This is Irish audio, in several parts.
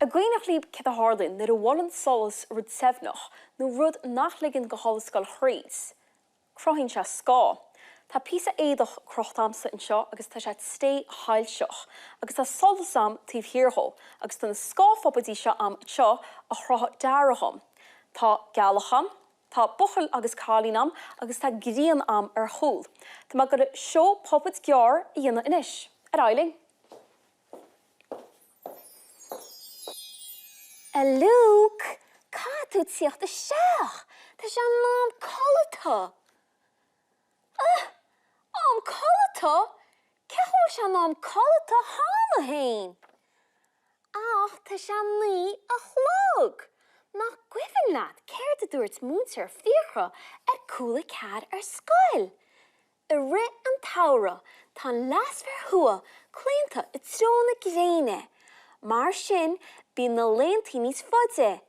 A gcuoinech líb cid a hálinn nar a bhhailinn solas rud sefnach nó rud nach ligean go hála scoil chríos. Cruthaíonn sé scá. Tá píosa éadach crochtamsa anseo agus tá sé sté hailseach, agus tá solas am tíobh thiarthol, agus tá na scáthphuipéidí seo am seo a chrotha dearacham. Tá gealacham, tá buchail agus cálín am, agus tá gríon am ar chúl. Tá má go seo phopid gear i dhéanamh inis. Ar eiling. Luke, cá tú tíocht a seach? Tá sé an nám Cúla4. Am Cúla4? Ceithúil sé an nám Cúla4 hána hain? Ach, tá sé ní a chlog. Nach gcuimhin leat céir a dúirt múntar fíorcha ar Cúla4 ar Scoil. I ri an tara tá lasfar thua clínta i tróna gréine. Mar sin bíonn na léontí níos faide.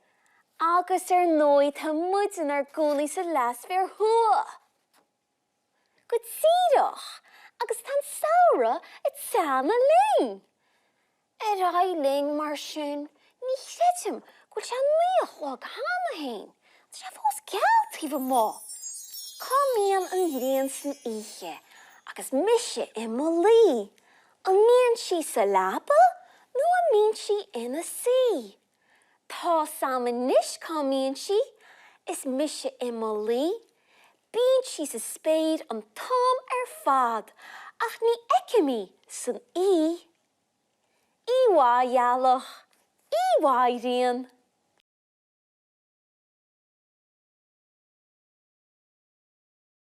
Agus ar nóid tá muideann ar gcónaí sa lasfar thua. Go tíirech, agus tá saora i teanna léin. Ar eiling mar sin, ní chreidim gúil sé ní a chlog hána hain. Tá sé fós geal tíomh má. Comíonn an gréan san Oiche, agus mise i mo lí. An míonn si sa lába, nó an míonn si ina sí. Tá saman níos comíonn si, is mise i mo lí. Bíonn si sa spéid an tám ar fad, ach ní eicimí san í. Íhá dhealach, Íháidíonn.